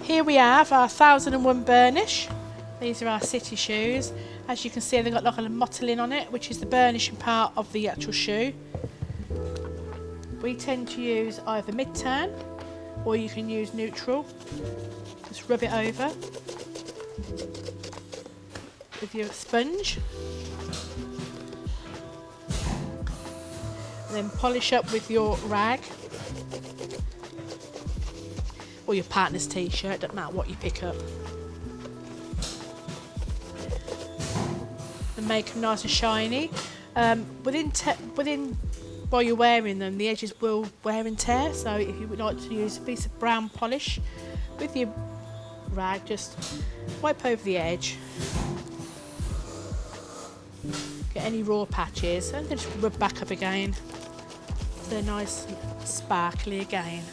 Here we have our 1001 burnish. These are our city shoes. As you can see, they've got like a mottling on it, which is the burnishing part of the actual shoe. We tend to use either mid-turn or you can use neutral. Just rub it over with your sponge. And then polish up with your rag. Or your partner's t-shirt, doesn't matter what you pick up. And make them nice and shiny. While you're wearing them, the edges will wear and tear, so if you would like to use a piece of brown polish with your rag, just wipe over the edge. Get any raw patches and then just rub back up again. So they're nice and sparkly again.